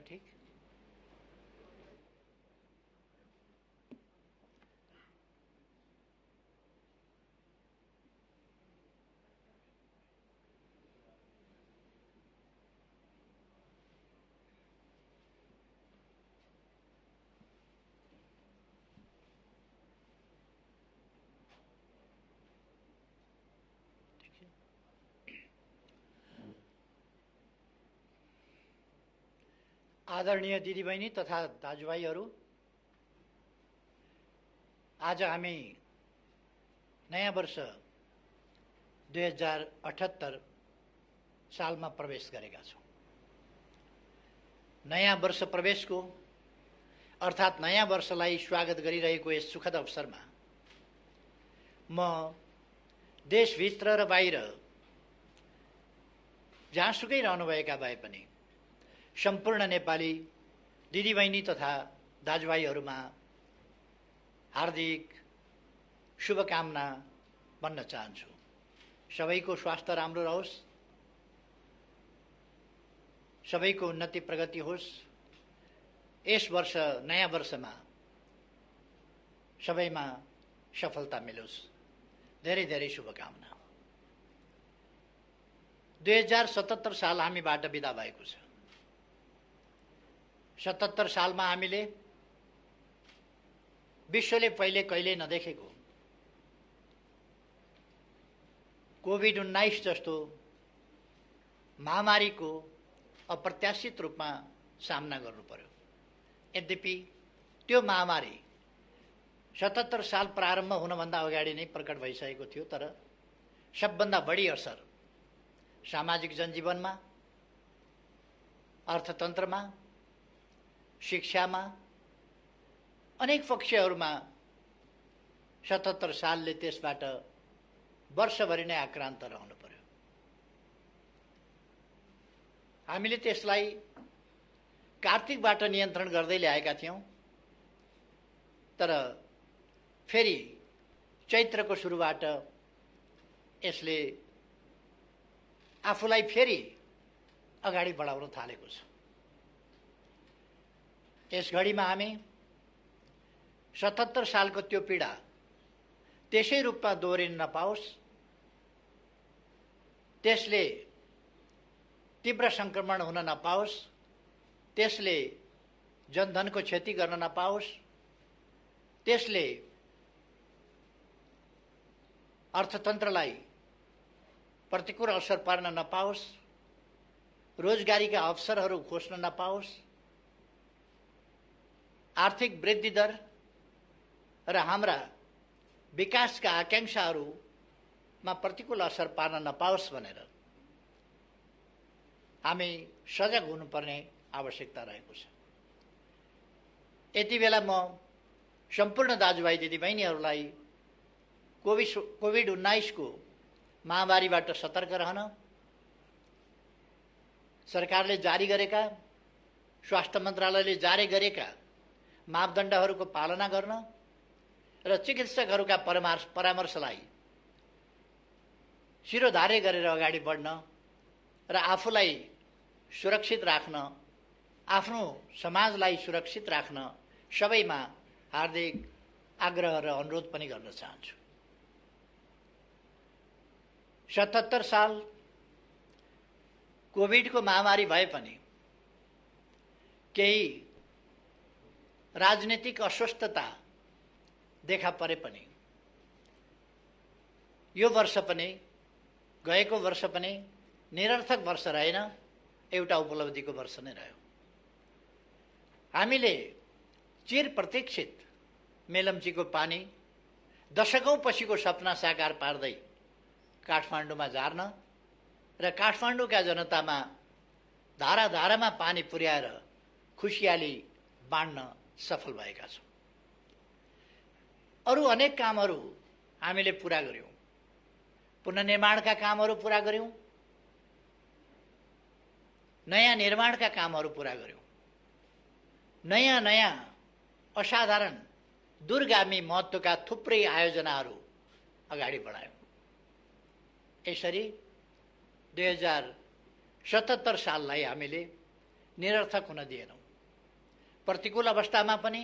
ठिक? आदरणीय दिदीबहिनी तथा दाजुभाइहरू, आज हामी नयाँ वर्ष 2078 सालमा प्रवेश गरेका छौँ। नयाँ वर्ष प्रवेशको अर्थात् नयाँ वर्षलाई स्वागत गरिरहेको यस सुखद अवसरमा म देशभित्र र बाहिर जहाँसुकै रहनुभएका भए पनि सम्पूर्ण नेपाली दिदीबहिनी तथा दाजुभाइहरूमा हार्दिक शुभकामना भन्न चाहन्छु। सबैको स्वास्थ्य राम्रो रहोस्, सबैको उन्नति प्रगति होस्, यस वर्ष नयाँ वर्षमा सबैमा सफलता मिलोस्। धेरै धेरै शुभकामना। 2077 साल हामीबाट बिदा भएको छ। 77 सालमा हामीले विश्वले पहिले कहिले नदेखेको कोभिड-19 जस्तो महामारीको अप्रत्याशित रूपमा सामना गर्नु पर्यो। यद्यपि त्यो महामारी 77 साल प्रारम्भ हुनभन्दा अगाडि नै प्रकट भइसकेको थियो, तर सबभन्दा बढी असर सामाजिक जनजीवनमा, अर्थतन्त्रमा, शिक्षामा, अनेक पक्षहरूमा 77 सालले त्यसबाट वर्षभरि नै आक्रान्त रहनु पर्यो। हामीले त्यसलाई कार्तिकबाट नियन्त्रण गर्दै ल्याएका थियौँ, तर फेरि चैत्रको सुरुबाट यसले आफूलाई फेरि अगाडि बढाउन थालेको छ। यस घडीमा हामी 77 सालको त्यो पीडा त्यसै रूपमा दोहोरिन नपाओस्, त्यसले तीव्र संक्रमण हुन नपाओस्, त्यसले जनधनको क्षति गर्न नपाओस्, त्यसले अर्थतन्त्रलाई प्रतिकूल असर पार्न नपाओस्, रोजगारीका अवसरहरू खोज्न नपाओस्, आर्थिक वृद्धि दर र हाम्रा विकासका आकांक्षाहरूमा प्रतिकूल असर पार्न नपाओस् भनेर हामी सजग हुनुपर्ने आवश्यकता रहेको छ। यति बेला म सम्पूर्ण दाजुभाइ दिदीबहिनीहरूलाई कोभिड-19 को महामारीबाट सतर्क रहन, सरकारले जारी गरेका, स्वास्थ्य मन्त्रालयले जारी गरेका मापदण्डहरूको पालना गर्न र चिकित्सकहरूका परामर्शलाई शिरोधार्य गरेर अगाडि बढ्न र आफूलाई सुरक्षित राख्न, आफ्नो समाजलाई सुरक्षित राख्न सबैमा हार्दिक आग्रह र अनुरोध पनि गर्न चाहन्छु। 77 साल कोभिडको महामारी भए पनि केही राजनीतिक अस्वस्थता देखा परे पनि यो वर्ष पनि, गएको वर्ष पनि निरर्थक वर्ष रहेन, एउटा उपलब्धिको वर्ष नै रह्यो। हामीले चिर प्रतीक्षित मेलम्चीको पानी दशकौं पछिको सपना साकार पार्दै काठमाडौँमा झार्न र काठमाडौँका जनतामा धारा धारामा पानी पुर्याएर खुसियाली बाँड्न सफल भएका छौँ। अरू अनेक कामहरू हामीले पूरा गर्यौँ। पुनर्निर्माणका कामहरू पूरा गर्यौँ, नयाँ निर्माणका कामहरू पूरा गर्यौँ, नयाँ नयाँ असाधारण दूरगामी महत्त्वका थुप्रै आयोजनाहरू अगाडि बढायौँ। यसरी 2077 साललाई हामीले निरर्थक हुन दिएनौँ। प्रतिकूल अवस्थामा पनि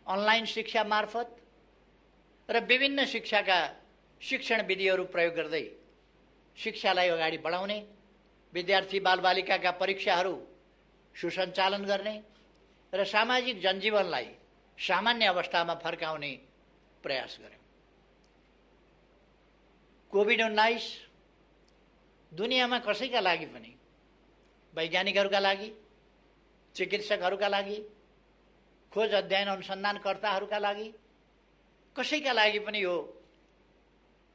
अनलाइन शिक्षा मार्फत र विभिन्न शिक्षाका शिक्षण विधिहरू प्रयोग गर्दै शिक्षालाई अगाडि बढाउने, विद्यार्थी बालबालिकाका परीक्षाहरू सुसञ्चालन गर्ने र सामाजिक जनजीवनलाई सामान्य अवस्थामा फर्काउने प्रयास गर्यौँ। कोभिड-19 दुनियाँमा कसैका लागि पनि, वैज्ञानिकहरूका लागि, चिकित्सकहरूका लागि, खोज अध्ययन अनुसन्धानकर्ताहरूका लागि, कसैका लागि पनि यो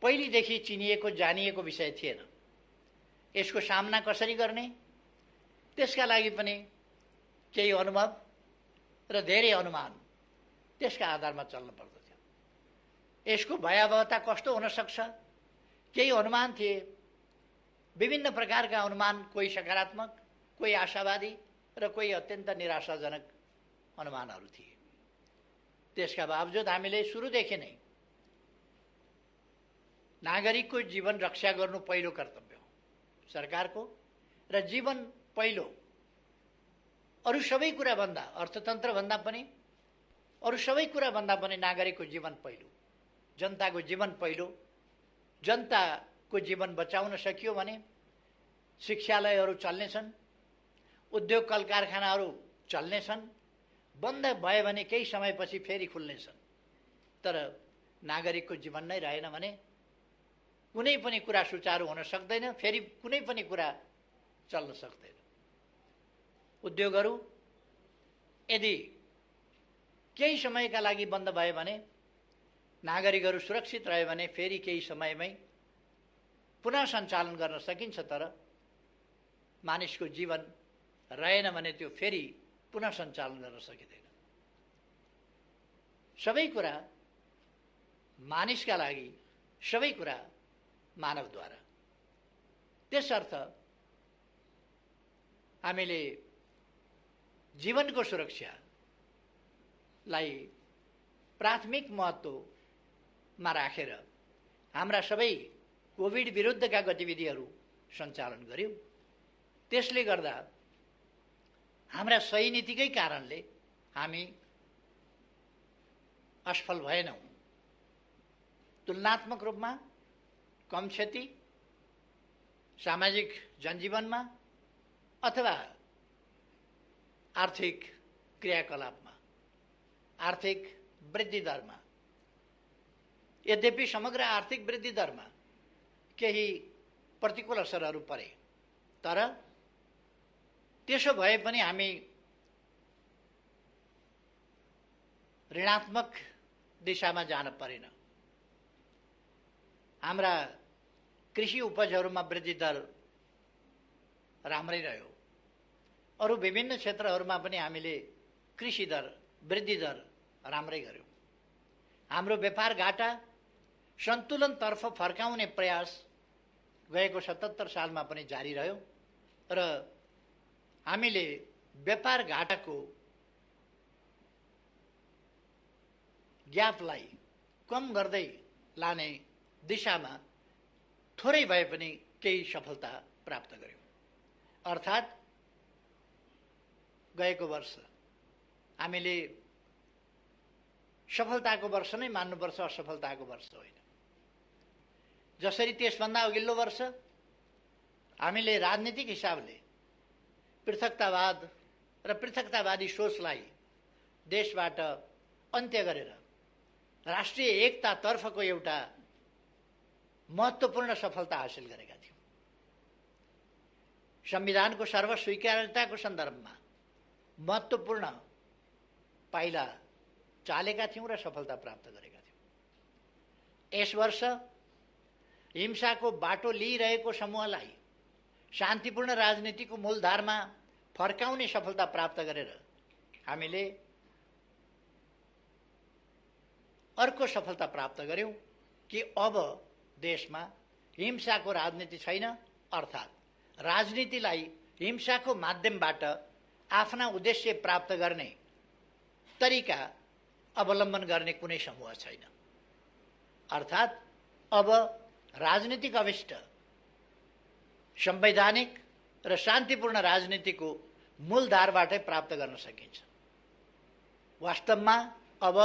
पहिलेदेखि चिनिएको जानिएको विषय थिएन। यसको सामना कसरी गर्ने, त्यसका लागि पनि केही अनुभव र धेरै अनुमान त्यसका आधारमा चल्न पर्दथ्यो। यसको भयावहता कस्तो हुन सक्छ, केही अनुमान थिए। विभिन्न प्रकारका अनुमान, कोही सकारात्मक, कोही आशावादी र कोही अत्यन्त निराशाजनक अनुमानहरू थिए। त्यसका बावजुद हामीले सुरुदेखि नै नागरिकको जीवन रक्षा गर्नु पहिलो कर्तव्य हो सरकारको, र जीवन पहिलो, अरू सबै कुराभन्दा, अर्थतन्त्रभन्दा पनि, अरू सबै कुराभन्दा पनि नागरिकको जीवन पहिलो, जनताको जीवन पहिलो। जनताको जीवन बचाउन सकियो भने शिक्षालयहरू चल्नेछन्, उद्योग कल कारखानाहरू चल्नेछन्, बन्द भयो भने केही समयपछि फेरि खुल्नेछन्। तर नागरिकको जीवन नै रहेन भने कुनै पनि कुरा सुचारू हुन सक्दैन, फेरि कुनै पनि कुरा चल्न सक्दैन। उद्योगहरू यदि केही समयका लागि बन्द भयो भने, नागरिकहरू सुरक्षित रह्यो भने फेरि केही समयमै पुनः सञ्चालन गर्न सकिन्छ। तर मानिसको जीवन रहेन भने त्यो फेरि पुनः सञ्चालन गर्न सकिँदैन। सबै कुरा मानिसका लागि, सबै कुरा मानवद्वारा। त्यसर्थ हामीले जीवनको सुरक्षालाई प्राथमिक महत्त्वमा राखेर हाम्रा सबै कोभिड विरुद्धका गतिविधिहरू सञ्चालन गर्यौँ। त्यसले गर्दा हाम्रा सही नीतिकै कारणले हामी असफल भएनौँ। तुलनात्मक रूपमा कम क्षति सामाजिक जनजीवनमा अथवा आर्थिक क्रियाकलापमा, आर्थिक वृद्धि दरमा, यद्यपि समग्र आर्थिक वृद्धि दरमा केही प्रतिकूल असरहरू परे, तर त्यसो भए पनि हामी ऋणात्मक दिशामा जान परेन। हाम्रा कृषि उपजहरूमा वृद्धि दर राम्रै रह्यो। अरू विभिन्न क्षेत्रहरूमा पनि हामीले कृषि दर, वृद्धि दर राम्रै गर्यौँ। हाम्रो व्यापार घाटा सन्तुलनतर्फ फर्काउने प्रयास गएको 77 सालमा पनि जारी रह्यो र हामीले व्यापार घाटाको ग्यापलाई कम गर्दै लाने दिशामा थोरै भए पनि केही सफलता प्राप्त गर्यौँ। अर्थात् गएको वर्ष हामीले सफलताको वर्ष नै मान्नुपर्छ, असफलताको वर्ष होइन। जसरी त्यसभन्दा अघिल्लो वर्ष हामीले राजनीतिक हिसाबले पृथकतावाद र पृथकतावादी सोचलाई देशबाट अन्त्य गरेर राष्ट्रिय एकतातर्फको एउटा महत्त्वपूर्ण सफलता हासिल गरेका थियौँ। संविधानको सर्वस्वीकार्यताको सन्दर्भमा महत्त्वपूर्ण पाइला चालेका थियौँ र सफलता प्राप्त गरेका थियौँ। यस वर्ष हिंसाको बाटो लिइरहेको समूहलाई शान्तिपूर्ण राजनीतिको मूलधारमा फर्काउने सफलता प्राप्त गरेर हामीले अर्को सफलता प्राप्त गर्यौँ कि अब देशमा हिंसाको राजनीति छैन, अर्थात् राजनीतिलाई हिंसाको माध्यमबाट आफ्ना उद्देश्य प्राप्त गर्ने तरिका अवलम्बन गर्ने कुनै समूह छैन। अर्थात् अब राजनीतिक अभिष्ट संवैधानिक र शान्तिपूर्ण राजनीतिको मूलधारबाटै प्राप्त गर्न सकिन्छ। वास्तवमा अब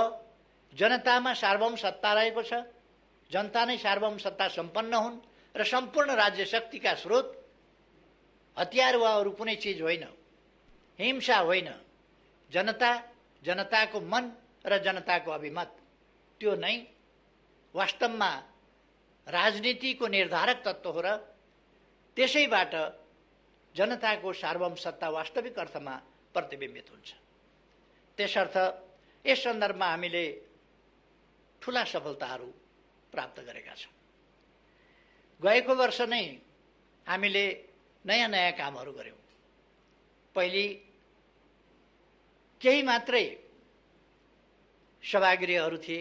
जनतामा सार्वभौम सत्ता रहेको छ, जनता नै सार्वभौम सत्ता सम्पन्न हुन् र सम्पूर्ण राज्य शक्तिका स्रोत हतियार वा अरू कुनै चिज होइन, हिंसा होइन, जनता, जनताको मन र जनताको अभिमत, त्यो नै वास्तवमा राजनीतिको निर्धारक तत्त्व हो र त्यसैबाट जनताको सार्वभौम सत्ता वास्तविक अर्थमा प्रतिबिम्बित हुन्छ। त्यसर्थ यस सन्दर्भमा हामीले ठुला सफलताहरू प्राप्त गरेका छौँ। गएको वर्ष नै हामीले नयाँ नयाँ कामहरू गर्यौँ। पहिले केही मात्रै सभागृहहरू थिए,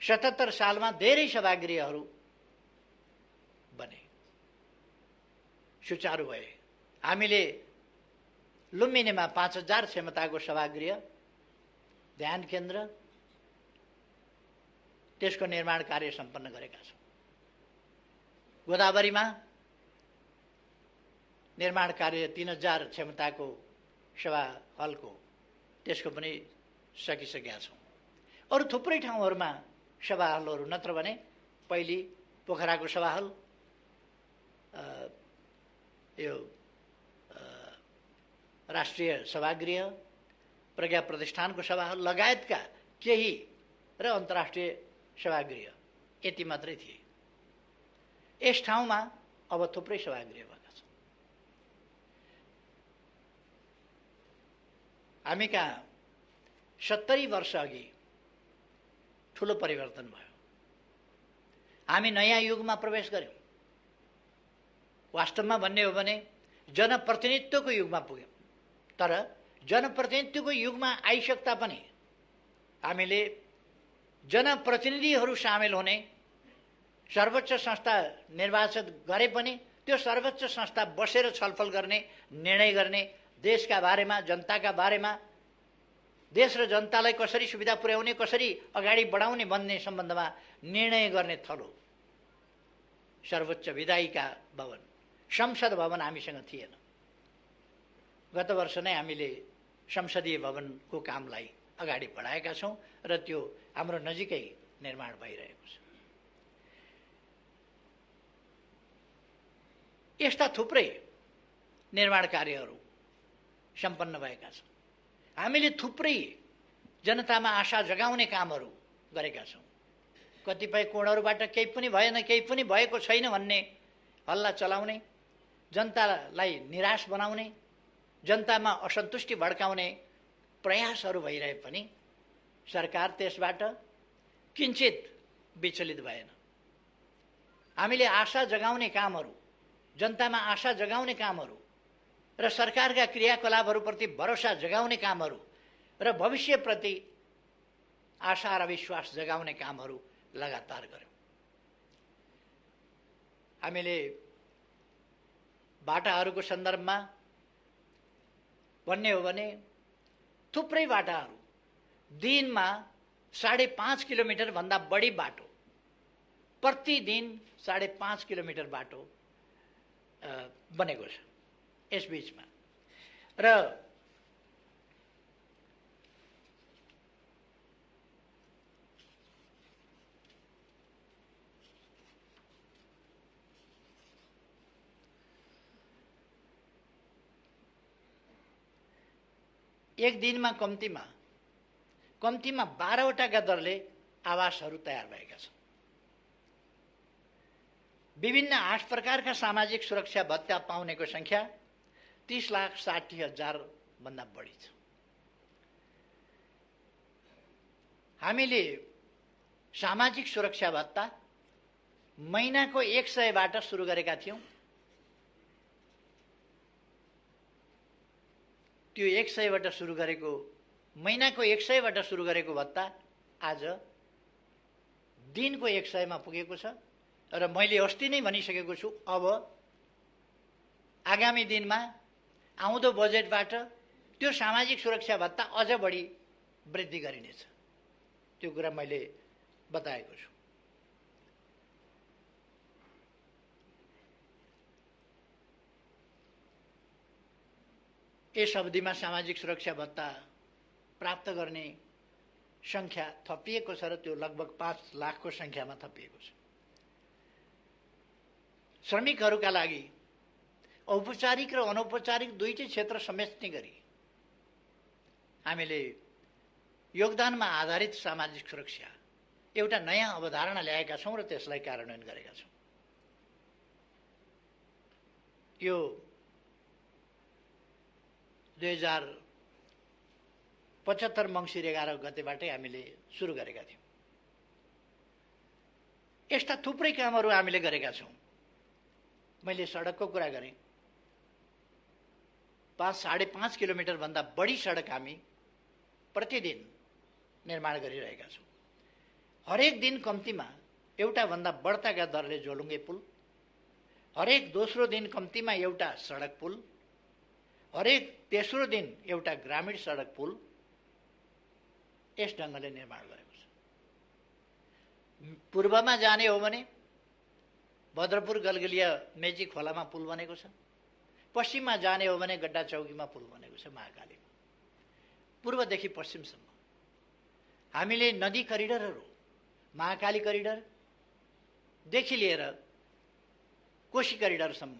77 सालमा धेरै सभागृहहरू बने, सुचारू भए। हामीले लुम्बिनीमा 5000 क्षमताको सभागृह, ध्यान केन्द्र, त्यसको निर्माण कार्य सम्पन्न गरेका छौँ। गोदावरीमा निर्माण कार्य 3000 क्षमताको सभा हलको, त्यसको पनि सकिसकेका छौँ। अरू थुप्रै ठाउँहरूमा सभा हलहरू, नत्र भने पहिले पोखराको सभा हल, यो राष्ट्रिय सभागृह, प्रज्ञा प्रतिष्ठानको सभा हल लगायतका केही र अन्तर्राष्ट्रिय सभागृह, यति मात्रै थिए। यस ठाउँमा अब थुप्रै सभागृह भएका छन्। हामी कहाँ 70 वर्ष अघि ठुलो परिवर्तन भयो। हामी नयाँ युगमा प्रवेश गर्यौँ। वास्तवमा भन्ने हो भने जनप्रतिनिधित्वको युगमा पुग्यौँ। तर जनप्रतिनिधित्वको युगमा आइसक्दा पनि हामीले जनप्रतिनिधिहरू सामेल हुने, सर्वोच्च संस्था निर्वाचित गरे पनि त्यो सर्वोच्च संस्था बसेर छलफल गर्ने, निर्णय गर्ने, देशका बारेमा, जनताका बारेमा, देश र जनतालाई कसरी सुविधा पुर्याउने, कसरी अगाडि बढाउने भन्ने सम्बन्धमा निर्णय गर्ने थलो सर्वोच्च विधायिका भवन, संसद भवन हामीसँग थिएन। गत वर्ष नै हामीले संसदीय भवनको कामलाई अगाडि बढाएका छौँ र त्यो हाम्रो नजिकै निर्माण भइरहेको छ। यस्ता थुप्रै निर्माण कार्यहरू सम्पन्न भएका छन्। हामीले थुप्रै जनतामा आशा जगाउने कामहरू गरेका छौँ। कतिपय कोणहरूबाट केही पनि भएन, केही पनि भएको छैन भन्ने हल्ला चलाउने, जनतालाई निराश बनाउने, जनतामा असन्तुष्टि भड्काउने प्रयासहरू भइरहे पनि सरकार त्यसबाट किञ्चित विचलित भएन। हामीले आशा जगाउने कामहरू, जनतामा आशा जगाउने कामहरू र सरकारका क्रियाकलापहरूप्रति भरोसा जगाउने कामहरू र भविष्यप्रति आशा र विश्वास जगाउने कामहरू लगातार गर्यौँ। हामीले बाटाहरूको सन्दर्भमा भन्ने हो भने थुप्रै बाटाहरू, दिनमा 5.5 किलोमिटर भन्दा बढी बाटो, प्रतिदिन 5.5 किलोमिटर बाटो बनेको छ यस बीचमा। र एक दिनमा कम्तीमा 12वटाका दरले आवासहरू तयार भएका छन्। विभिन्न 8 प्रकारका सामाजिक सुरक्षा भत्ता पाउनेको संख्या 30,60,000 भन्दा बढी छ। हामीले सामाजिक सुरक्षा भत्ता महिनाको 100बाट सुरु गरेका थियौँ। त्यो 100बाट सुरु गरेको, महिनाको 100बाट सुरु गरेको भत्ता आज दिनको 100मा पुगेको छ। र मैले अस्ति नै भनिसकेको छु, अब आगामी दिनमा आउँदो बजेटबाट त्यो सामाजिक सुरक्षा भत्ता अझ बढी वृद्धि गरिनेछ। त्यो कुरा मैले बताएको छु। यस अवधिमा सामाजिक सुरक्षा भत्ता प्राप्त गर्ने संख्या थपिएको छ र त्यो लगभग 5 लाखको संख्यामा थपिएको छ। श्रमिकहरूका लागि औपचारिक र अनौपचारिक दुईटै क्षेत्र समेट्ने गरी हामीले योगदानमा आधारित सामाजिक सुरक्षा एउटा नयाँ अवधारणा ल्याएका छौँ र त्यसलाई कार्यान्वयन गरेका छौँ। यो 2075 मङ्सिर 11 गतेबाटै हामीले सुरु गरेका थियौँ। यस्ता थुप्रै कामहरू हामीले गरेका छौँ। मैले सडकको कुरा गरेँ। 5-5.5 किलोमिटर भन्दा बढी सडक हामी प्रतिदिन निर्माण गरिरहेका छौँ। हरेक दिन कम्तीमा एउटा भन्दा बढ्ताका दरले झोलुङ्गे पुल, हरेक दोस्रो दिन कम्तीमा एउटा सडक पुल, हरेक तेस्रो दिन एउटा ग्रामीण सडक पुल यस ढङ्गले निर्माण गरेको छ। पूर्वमा जाने हो भने भद्रपुर गलगलिया मेची खोलामा पुल बनेको छ। पश्चिममा जाने हो भने गड्डा चौकीमा पुल बनेको छ महाकालीमा। पूर्वदेखि पश्चिमसम्म हामीले नदी करिडरहरू, महाकाली करिडरदेखि लिएर कोशी करिडरसम्म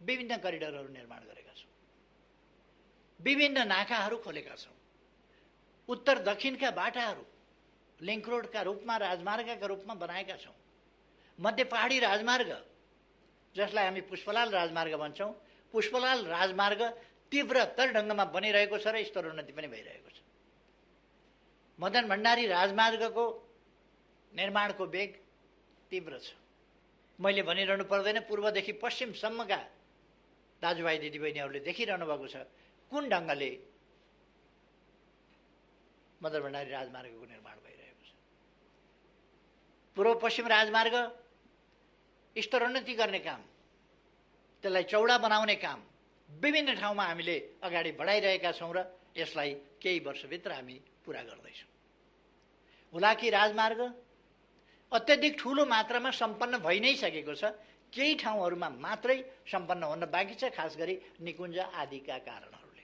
विभिन्न करिडरहरू निर्माण गरेका छौँ। विभिन्न नाकाहरू खोलेका छौँ। उत्तर दक्षिणका बाटाहरू लिङ्क रोडका रूपमा, राजमार्गका रूपमा बनाएका छौँ। मध्य पहाडी राजमार्ग, जसलाई हामी पुष्पलाल राजमार्ग भन्छौँ, पुष्पलाल राजमार्ग तीव्रतर ढङ्गमा बनिरहेको छ र स्तरोन्नति पनि भइरहेको छ। मदन भण्डारी राजमार्गको निर्माणको वेग तीव्र छ। मैले भनिरहनु पर्दैन, पूर्वदेखि पश्चिमसम्मका दाजुभाइ दिदीबहिनीहरूले देखिरहनु भएको छ कुन ढङ्गले मदन भण्डारी राजमार्गको निर्माण भइरहेको छ। पूर्व पश्चिम राजमार्ग स्तरोन्नति गर्ने काम, त्यसलाई चौडा बनाउने काम विभिन्न ठाउँमा हामीले अगाडि बढाइरहेका छौँ र यसलाई केही वर्षभित्र हामी पुरा गर्दैछौँ। हुलाकी राजमार्ग अत्यधिक ठुलो मात्रामा सम्पन्न भइ नै सकेको छ। केही ठाउँहरूमा मात्रै सम्पन्न हुन बाँकी छ, खास गरी निकुञ्ज आदिका कारणहरूले।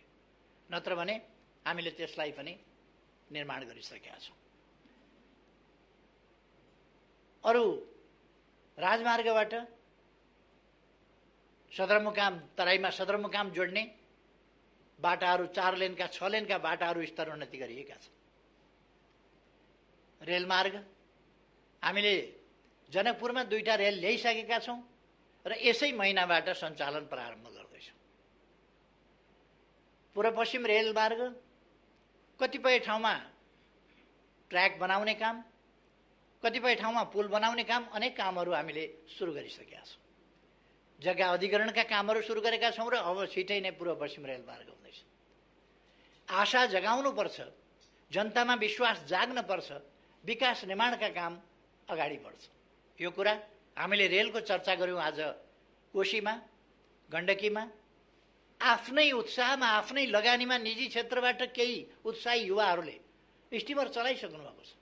नत्र भने हामीले त्यसलाई पनि निर्माण गरिसकेका छौँ। अरू राजमार्गबाट सदरमुकाम, तराईमा सदरमुकाम जोड्ने बाटाहरू 4 लेनका 6 लेनका बाटाहरू स्तरोन्नति गरिएका छन्। रेलमार्ग हामीले जनकपुरमा 2टा रेल ल्याइसकेका छौँ र यसै महिनाबाट सञ्चालन प्रारम्भ गर्दैछौँ। पूर्व पश्चिम रेलमार्ग कतिपय ठाउँमा ट्र्याक बनाउने काम, कतिपय ठाउँमा पुल बनाउने काम, अनेक कामहरू हामीले सुरु गरिसकेका छौँ। जग्गा अधिग्रहणका कामहरू सुरु गरेका छौँ र अब छिटै नै पूर्व पश्चिम रेलमार्ग हुँदैछ। आशा जगाउनुपर्छ, जनतामा विश्वास जाग्न पर्छ, विकास निर्माणका काम अगाडि बढ्छ। यो कुरा हामीले रेलको चर्चा गऱ्यौँ आज कोशीमा, गण्डकीमा। आफ्नै उत्साहमा, आफ्नै लगानीमा निजी क्षेत्रबाट केही उत्साही युवाहरूले स्टिमर चलाइसक्नु भएको छ।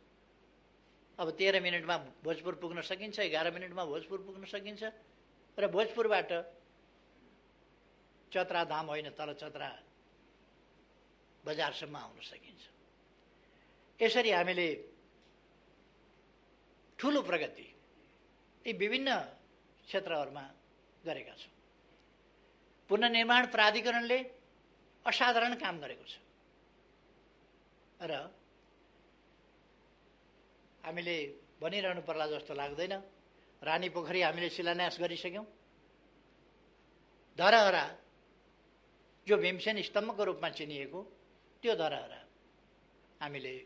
अब 13 मिनटमा भोजपुर पुग्न सकिन्छ, 11 मिनटमा भोजपुर पुग्न सकिन्छ र भोजपुरबाट चतरा धाम होइन, तल चतरा बजारसम्म आउन सकिन्छ। यसरी हामीले ठुलो प्रगति यी विभिन्न क्षेत्रहरूमा गरेका छौँ। पुनर्निर्माण प्राधिकरणले असाधारण काम गरेको छ र हामीले भनिरहनु पर्ला जस्तो लाग्दैन। रानी पोखरी हामीले शिलान्यास गरिसक्यौँ। धरहरा जो भीमसेन स्तम्भको रूपमा चिनिएको त्यो धरहरा हामीले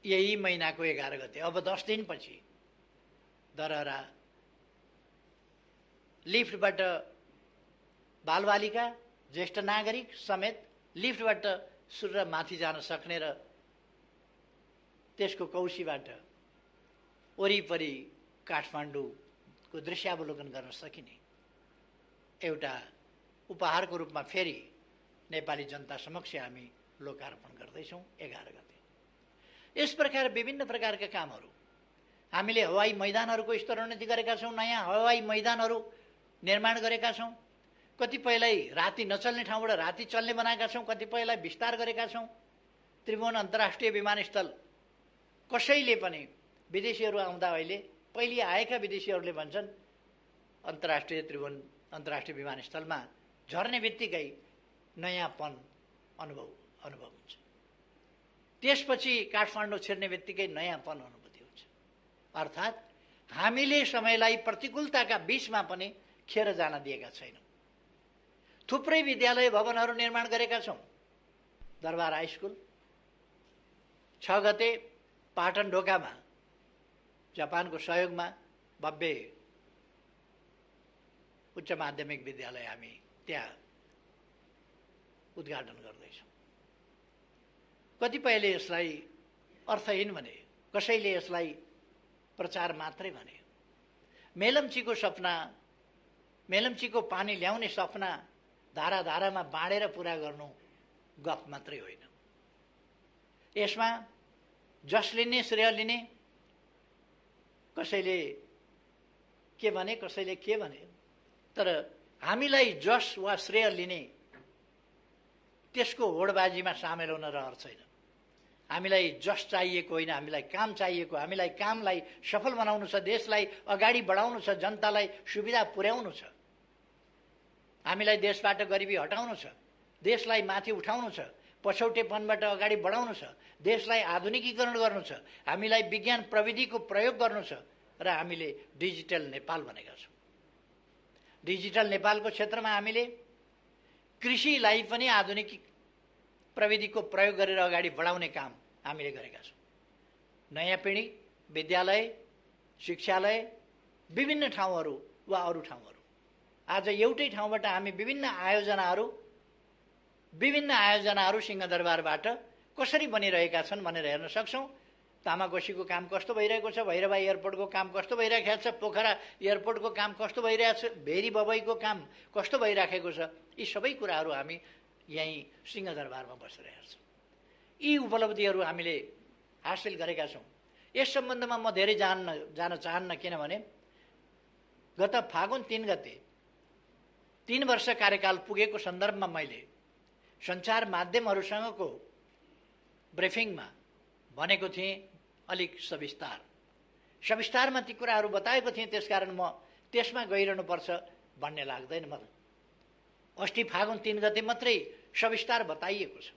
यही महिनाको 11 गते, अब 10 दिनपछि धरहरा लिफ्टबाट बालबालिका, ज्येष्ठ नागरिक समेत लिफ्टबाट सुरेर माथि जान सक्ने र त्यसको कौशीबाट वरिपरि काठमाडौँको दृश्यावलोकन गर्न सकिने एउटा उपहारको रूपमा फेरि नेपाली जनता समक्ष हामी लोकार्पण गर्दैछौँ 11 गते। यस प्रकार विभिन्न प्रकारका कामहरू हामीले हवाई मैदानहरूको स्तरोन्नति गरेका छौँ, नयाँ हवाई मैदानहरू निर्माण गरेका छौँ। कतिपयलाई राति नचल्ने ठाउँबाट राति चल्ने बनाएका छौँ, कतिपयलाई विस्तार गरेका छौँ। त्रिभुवन अन्तर्राष्ट्रिय विमानस्थल कसैले पनि विदेशीहरू आउँदा अहिले पहिले आएका विदेशीहरूले भन्छन् त्रिभुवन अन्तर्राष्ट्रिय विमानस्थलमा झर्ने बित्तिकै नयाँपन अनुभव हुन्छ। त्यसपछि काठमाडौँ छिर्ने बित्तिकै नयाँपन अनुभूति हुन्छ। अर्थात् हामीले समयलाई प्रतिकूलताका बीचमा पनि खेर जान दिएका छैनौँ। थुप्रै विद्यालय भवनहरू निर्माण गरेका छौँ। दरबार हाई स्कुल 6 गते पाटन ढोकामा जापानको सहयोगमा भव्य उच्च माध्यमिक विद्यालय हामी त्यहाँ उद्घाटन गर्दैछौँ। कतिपयले यसलाई अर्थहीन भने, कसैले यसलाई प्रचार मात्रै भने। मेलम्चीको सपना, मेलम्चीको पानी ल्याउने सपना धारा धारामा बाँडेर पुरा गर्नु गफ मात्रै होइन। यसमा जस लिने, श्रेय लिने, कसैले के भने कसैले के भने, तर हामीलाई जस वा श्रेय लिने त्यसको होडबाजीमा सामेल हुन रहर छैन। हामीलाई जस चाहिएको होइन, हामीलाई काम चाहिएको। हामीलाई कामलाई सफल बनाउनु छ, देशलाई अगाडि बढाउनु छ, जनतालाई सुविधा पुर्याउनु छ। हामीलाई देशबाट गरिबी हटाउनु छ, देशलाई माथि उठाउनु छ, पछौटेपनबाट अगाडि बढाउनु छ, देशलाई आधुनिकीकरण गर्नु छ, हामीलाई विज्ञान प्रविधिको प्रयोग गर्नु छ र हामीले डिजिटल नेपाल भनेका छौँ। डिजिटल नेपालको क्षेत्रमा हामीले कृषिलाई पनि आधुनिक प्रविधिको प्रयोग गरेर अगाडि बढाउने काम हामीले गरेका छौँ। नयाँ पिँढी, विद्यालय, शिक्षालय, विभिन्न ठाउँहरू वा अरू ठाउँहरू, आज एउटै ठाउँबाट हामी विभिन्न आयोजनाहरू सिंहदरबारबाट कसरी बनिरहेका छन् भनेर हेर्न सक्छौँ। तामाकोशीको काम कस्तो भइरहेको छ, भैरवा एयरपोर्टको काम कस्तो भइरहेको छ, पोखरा एयरपोर्टको काम कस्तो भइरहेको छ, भेरी बबईको काम कस्तो भइराखेको छ, यी सबै कुराहरू हामी यहीँ सिंहदरबारमा बसेर हेर्छौँ। यी उपलब्धिहरू हामीले हासिल गरेका छौँ। यस सम्बन्धमा म धेरै जान चाहन्न, किनभने गत फागुन 3 गते 3 वर्ष कार्यकाल पुगेको सन्दर्भमा मैले सञ्चार माध्यमहरूसँगको ब्रिफिङमा भनेको थिएँ अलिक सविस्तारमा ती कुराहरू बताएको थिएँ। त्यसकारण म त्यसमा गइरहनुपर्छ भन्ने लाग्दैन मलाई। अस्ति फागुन 3 गते मात्रै सविस्तार बताइएको छ।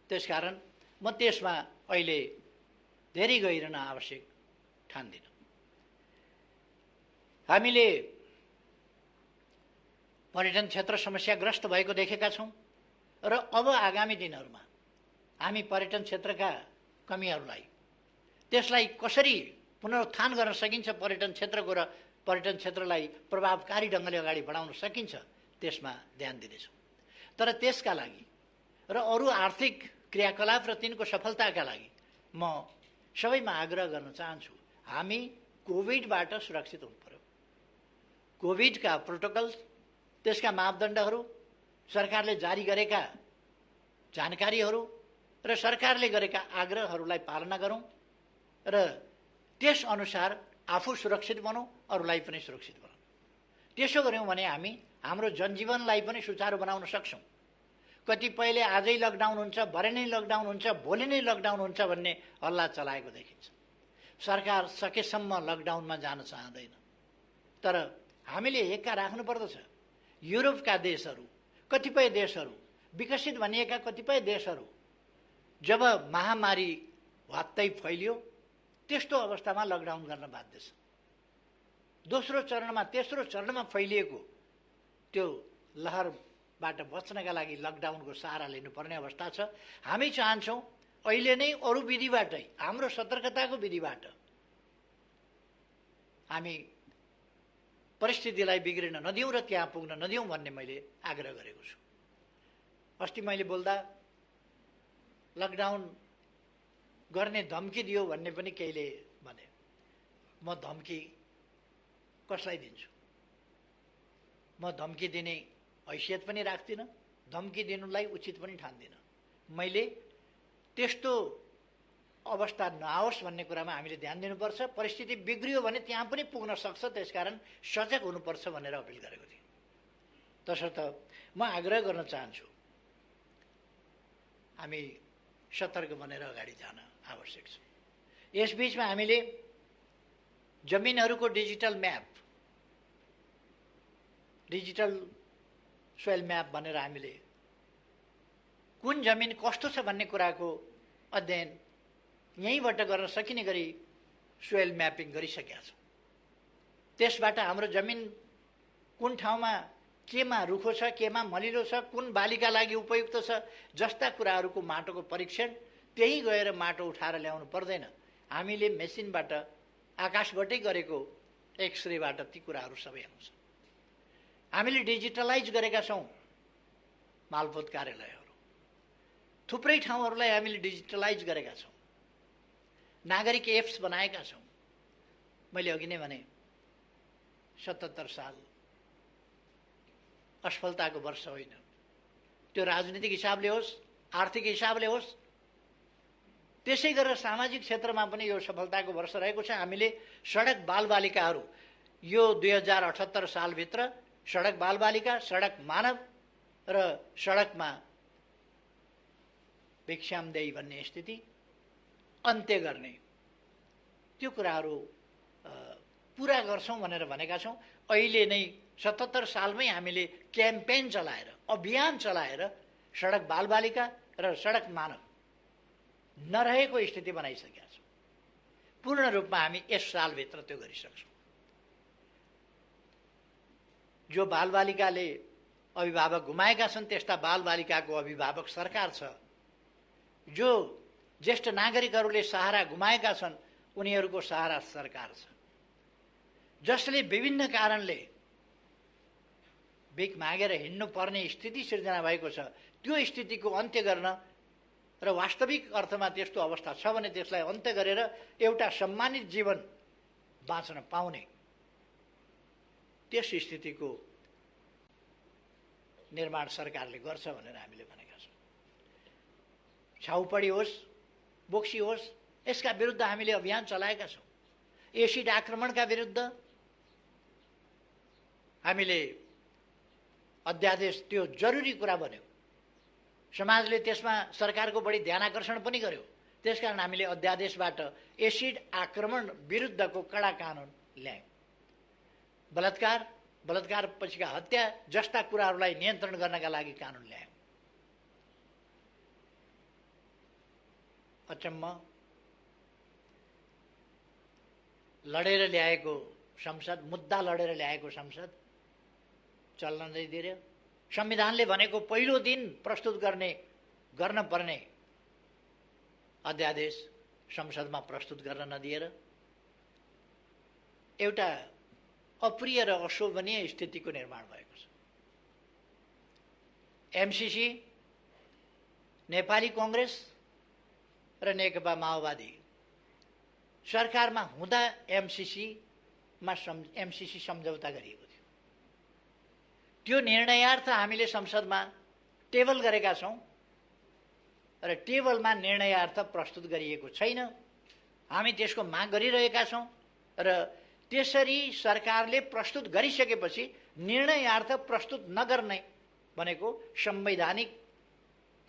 त्यसकारण म त्यसमा अहिले धेरै गइरहन आवश्यक ठान्दिनँ। हामीले पर्यटन क्षेत्र समस्याग्रस्त भएको देखेका छौँ र अब आगामी दिनहरूमा हामी पर्यटन क्षेत्रका कमीहरूलाई, त्यसलाई कसरी पुनरुत्थान गर्न सकिन्छ, पर्यटन क्षेत्रको र पर्यटन क्षेत्रलाई प्रभावकारी ढङ्गले अगाडि बढाउन सकिन्छ, त्यसमा ध्यान दिनेछौँ। तर त्यसका लागि र अरू आर्थिक क्रियाकलाप र तिनको सफलताका लागि म सबैमा आग्रह गर्न चाहन्छु, हामी कोभिडबाट सुरक्षित हुनु पर्यो। कोभिडका प्रोटोकल्स, त्यसका मापदण्डहरू, सरकारले जारी गरेका जानकारीहरू र सरकारले गरेका आग्रहहरूलाई पालना गरौँ र त्यसअनुसार आफू सुरक्षित बनौँ, अरूलाई पनि सुरक्षित बनाऊँ। त्यसो गऱ्यौँ भने हामी हाम्रो जनजीवनलाई पनि सुचारू बनाउन सक्छौँ। कतिपयले आजै लकडाउन हुन्छ, भरे नै लकडाउन हुन्छ, भोलि नै लकडाउन हुन्छ भन्ने हल्ला चलाएको देखिन्छ। सरकार सकेसम्म लकडाउनमा जान चाहँदैन, तर हामीले एक्का राख्नुपर्दछ। युरोपका देशहरू, कतिपय देशहरू, विकसित भनिएका कतिपय देशहरू जब महामारी भत्तै फैलियो, त्यस्तो अवस्थामा लकडाउन गर्न बाध्य छ। दोस्रो चरणमा, तेस्रो चरणमा फैलिएको त्यो लहरबाट बच्नका लागि लकडाउनको सहारा लिनुपर्ने अवस्था छ। हामी चाहन्छौँ अहिले नै अरू विधिबाटै, हाम्रो सतर्कताको विधिबाट हामी परिस्थितिलाई बिग्रिन नदिउँ र त्यहाँ पुग्न नदिउँ भन्ने मैले आग्रह गरेको छु। अस्ति मैले बोल्दा लकडाउन गर्ने धम्की दियो भन्ने पनि केहीले भने। म धम्की कसलाई दिन्छु? म धम्की दिने हैसियत पनि राख्दिनँ, धम्की दिनुलाई उचित पनि ठान्दिनँ। मैले त्यस्तो अवस्था नआओस् भन्ने कुरामा हामीले ध्यान दिनुपर्छ। परिस्थिति बिग्रियो भने त्यहाँ पनि पुग्न सक्छ, त्यसकारण सजग हुनुपर्छ भनेर अपिल गरेको थिएँ। तसर्थ म आग्रह गर्न चाहन्छु, हामी सतर्क बनेर अगाडि जान आवश्यक छ। यसबीचमा हामीले जमिनहरूको digital map, digital soil map भनेर हामीले कुन जमिन कस्तो छ भन्ने कुराको अध्ययन यहीँबाट गर्न सकिने गरी सोइल म्यापिङ गरिसकेका छौँ। त्यसबाट हाम्रो जमिन कुन ठाउँमा केमा रुखो छ, केमा मलिलो छ, कुन बालीका लागि उपयुक्त छ जस्ता कुराहरूको माटोको परीक्षण त्यही गएर माटो उठाएर ल्याउनु पर्दैन। हामीले मेसिनबाट आकाशबाटै गरेको एक्सरेबाट ती कुराहरू सबै आउँछ। हामीले डिजिटलाइज गरेका छौँ मालपोत कार्यालयहरू, थुप्रै ठाउँहरूलाई हामीले डिजिटलाइज गरेका छौँ, नागरिक एप्स बनाएका छौँ। मैले अघि नै भने 77 साल असफलताको वर्ष होइन, त्यो राजनीतिक हिसाबले होस्, आर्थिक हिसाबले होस्, त्यसै गरेर सामाजिक क्षेत्रमा पनि यो सफलताको वर्ष रहेको छ। हामीले सडक बालबालिकाहरू यो 2078 सालभित्र सडक बालबालिका, सडक मानव र सडकमा भिक्षामदेही भन्ने स्थिति अन्त्य गर्ने त्यो कुराहरू पुरा गर्छौँ भनेर भनेका छौँ। अहिले नै 77 सालमै हामीले क्याम्पेन चलाएर, अभियान चलाएर सडक बालबालिका र सडक मानव नरहेको स्थिति बनाइसकेका छौँ। पूर्ण रूपमा हामी यस सालभित्र त्यो गरिसक्छौँ। जो बालबालिकाले अभिभावक गुमाएका छन् त्यस्ता बालबालिकाको अभिभावक सरकार छ। जो ज्येष्ठ नागरिकहरूले सहारा गुमाएका छन् उनीहरूको सहारा सरकार छ। जसले विभिन्न कारणले भिख मागेर हिँड्नु पर्ने स्थिति सिर्जना भएको छ, त्यो स्थितिको अन्त्य गर्न र वास्तविक अर्थमा त्यस्तो अवस्था छ भने त्यसलाई अन्त्य गरेर एउटा सम्मानित जीवन बाँच्न पाउने त्यस स्थितिको निर्माण सरकारले गर्छ भनेर हामीले भनेका छौँ। छाउपडी होस्, बोक्सी होस्, यसका विरुद्ध हामीले अभियान चलाएका छौँ। एसिड आक्रमणका विरुद्ध हामीले अध्यादेश, त्यो जरुरी कुरा बन्यो, समाजले त्यसमा सरकारको बढी ध्यानआकर्षण पनि गर्यो। त्यसकारण हामीले अध्यादेशबाट एसिड आक्रमण विरुद्धको कडा कानुन ल्यायौँ। बलात्कार, बलात्कार पछिका हत्या जस्ता कुराहरूलाई नियन्त्रण गर्नका लागि कानुन ल्यायौँ। अचम्म लडेर ल्याएको संसद, मुद्दा लडेर ल्याएको संसद चल्न नदिएर, संविधानले भनेको पहिलो दिन प्रस्तुत गर्न पर्ने अध्यादेश संसदमा प्रस्तुत गर्न नदिएर एउटा अप्रिय र अशोभनीय स्थितिको निर्माण भएको छ। एमसीसी, नेपाली कांग्रेस र नेकपा माओवादी सरकारमा हुँदा एमसीसी सम्झौता गरिएको थियो। त्यो निर्णयार्थ हामीले संसदमा टेबल गरेका छौँ र टेबलमा निर्णयार्थ प्रस्तुत गरिएको छैन। हामी त्यसको माग गरिरहेका छौँ र त्यसरी सरकारले प्रस्तुत गरिसकेपछि निर्णयार्थ प्रस्तुत नगर्ने भनेको संवैधानिक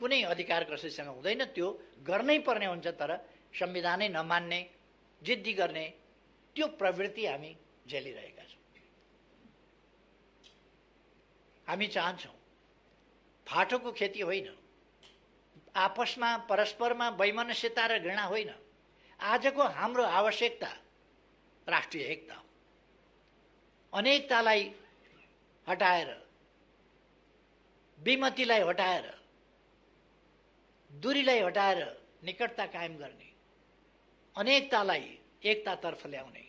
कुनै अधिकार कसैसँग हुँदैन, त्यो गर्नै पर्ने हुन्छ। तर संविधानै नमान्ने, जिद्दी गर्ने त्यो प्रवृत्ति हामी झेलिरहेका छौँ। हामी चाहन्छौँ फाटोको खेती होइन, आपसमा परस्परमा वैमनस्यता र घृणा होइन। आजको हाम्रो आवश्यकता राष्ट्रिय एकता हो। अनेकतालाई हटाएर, विमतिलाई हटाएर, दूरीलाई हटाएर निकटता कायम गर्ने, अनेकतालाई एकतातर्फ ल्याउने